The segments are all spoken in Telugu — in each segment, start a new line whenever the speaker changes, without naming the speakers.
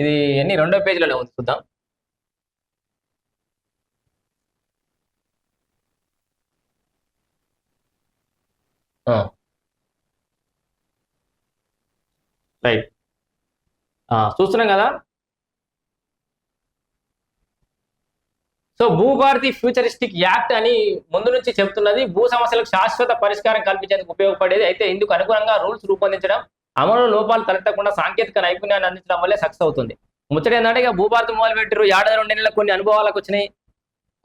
ఇది ఎన్ని రెండో పేజీలలో ఉంది చూద్దాం. రైట్, చూస్తున్నాం కదా. సో భూభారతి ఫ్యూచరిస్టిక్ యాక్ట్ అని ముందు నుంచి చెప్తున్నది భూ సమస్యలకు శాశ్వత పరిష్కారం కల్పించేందుకు ఉపయోగపడేది. అయితే ఇందుకు అనుగుణంగా రూల్స్ రూపొందించడం, అమలు లోపాలు తలెత్తకుండా సాంకేతిక నైపుణ్యాన్ని అందించడం వల్లే సక్సెస్ అవుతుంది. ముచ్చట ఏంటంటే ఇక భూభారతి మొదలు పెట్టారు, 2 నెలల కొన్ని అనుభవాలకు వచ్చినాయి,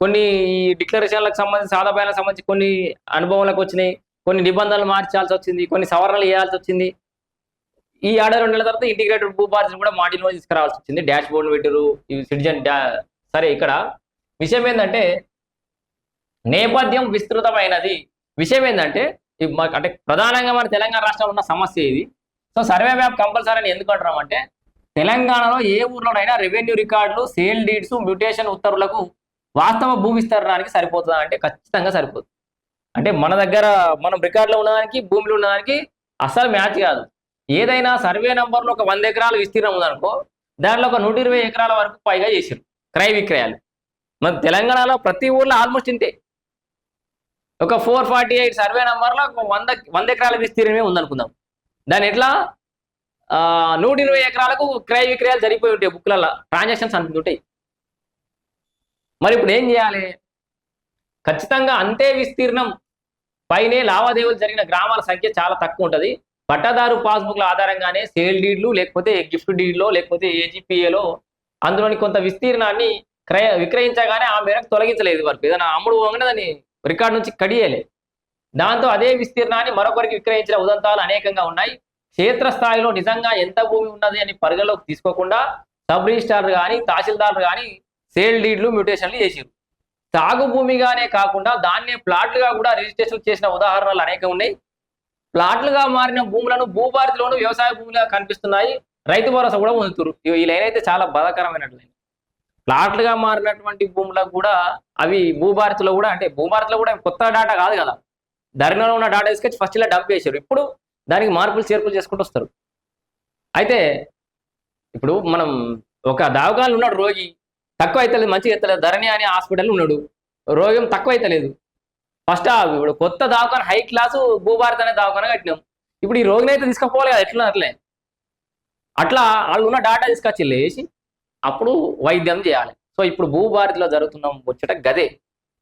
కొన్ని ఈ డిక్లరేషన్లకు సంబంధించి సాదాబాయాలకు సంబంధించి కొన్ని అనుభవాలకు వచ్చినాయి, కొన్ని నిబంధనలు మార్చాల్సి వచ్చింది, కొన్ని సవరణలు చేయాల్సి వచ్చింది. ఈ 2 నెలల తర్వాత ఇంటిగ్రేటెడ్ భూభారతిని కూడా మాడ్యూల్లో తీసుకురావాల్సి వచ్చింది. డాష్ బోర్డు పెట్టారు, ఈ సిటిజన్ సరే. ఇక్కడ విషయం ఏంటంటే నేపథ్యం విస్తృతమైనది. విషయం ఏంటంటే అంటే ప్రధానంగా మన తెలంగాణ రాష్ట్రంలో ఉన్న సమస్య ఇది. సో సర్వే మ్యాప్ కంపల్సరీ అని ఎందుకు అంటున్నాం అంటే తెలంగాణలో ఏ ఊర్లోనైనా రెవెన్యూ రికార్డులు, సేల్ డీడ్స్, మ్యూటేషన్ ఉత్తర్వులకు వాస్తవ భూ విస్తరణానికి సరిపోతుందా అంటే ఖచ్చితంగా సరిపోతుంది. అంటే మన దగ్గర మనం రికార్డులో ఉన్నదానికి భూమిలో ఉన్నదానికి అసలు మ్యాచ్ కాదు. ఏదైనా సర్వే నంబర్లో ఒక 100 ఎకరాలు విస్తీర్ణం ఉందనుకో, దాంట్లో ఒక 120 ఎకరాల వరకు పైగా చేశారు క్రయ విక్రయాలు. మన తెలంగాణలో ప్రతి ఊర్లో ఆల్మోస్ట్ ఇంతే. ఒక 448 సర్వే నంబర్లో 100 ఎకరాల విస్తీర్ణమే ఉందనుకుందాం. దాని ఎట్లా 120 ఎకరాలకు క్రయ విక్రయాలు జరిగిపోయి ఉంటాయి, బుక్లలో ట్రాన్సాక్షన్స్ అంత ఉంటాయి. మరి ఇప్పుడు ఏం చేయాలి? ఖచ్చితంగా అంతే విస్తీర్ణం పైనే లావాదేవీలు జరిగిన గ్రామాల సంఖ్య చాలా తక్కువ ఉంటుంది. పట్టాదారు పాస్బుక్ల ఆధారంగానే సేల్ డీడ్లు, లేకపోతే గిఫ్ట్ డీడ్లో, లేకపోతే ఏజీపీఏలో అందులోని కొంత విస్తీర్ణాన్ని విక్రయించగానే ఆ మేరకు తొలగించలేదు వరకు. ఏదైనా అమ్ముడు పోగానే దాన్ని రికార్డు నుంచి కడియాలి. దాంతో అదే విస్తీర్ణాన్ని మరొకరికి విక్రయించిన ఉదంతాలు అనేకంగా ఉన్నాయి. క్షేత్రస్థాయిలో నిజంగా ఎంత భూమి ఉన్నది అని పరిగణలోకి తీసుకోకుండా సబ్ రిజిస్ట్రార్ కానీ, తహసీల్దార్లు కానీ సేల్ డీడ్లు, మ్యూటేషన్లు చేసారు. సాగు భూమిగానే కాకుండా దాన్నే ప్లాట్లుగా కూడా రిజిస్ట్రేషన్ చేసిన ఉదాహరణలు అనేకం ఉన్నాయి. ప్లాట్లుగా మారిన భూములను భూభారతిలోను వ్యవసాయ భూములుగా కనిపిస్తున్నాయి. రైతు భరోసా కూడా పొందుతున్నారు. ఈ లైన్ అయితే చాలా బాధాకరమైనట్లు. ప్లాట్లుగా మారినటువంటి భూములకు కూడా అవి భూభారతిలో కూడా, అంటే భూభారతిలో కూడా కొత్త డేటా కాదు కదా, ధరణిలో ఉన్న డేటా తీసుకొచ్చి ఫస్ట్ ఇలా డంప్ చేశారు. ఇప్పుడు దానికి మార్పులు చేర్పులు చేసుకుంటూ వస్తారు. అయితే ఇప్పుడు మనం ఒక దవాఖానలో ఉన్నాడు రోగి, తక్కువ అవుతలేదు, మంచిగా ఎత్తలేదు, ధరణి అనే హాస్పిటల్ ఉన్నాడు, రోగం తక్కువ అవుతలేదు. ఫస్ట్ ఇప్పుడు కొత్త దవాఖాన హై క్లాసు భూభారతి అనే దవాఖాన కట్టినాం. ఇప్పుడు ఈ రోగిని అయితే తీసుకుపోవాలి కదా, ఎట్లా అట్లా వాళ్ళు ఉన్న డేటా తీసుకొచ్చి వేసి అప్పుడు వైద్యం చేయాలి. సో ఇప్పుడు భూభారతిలో జరుగుతున్న ముచ్చట గదే.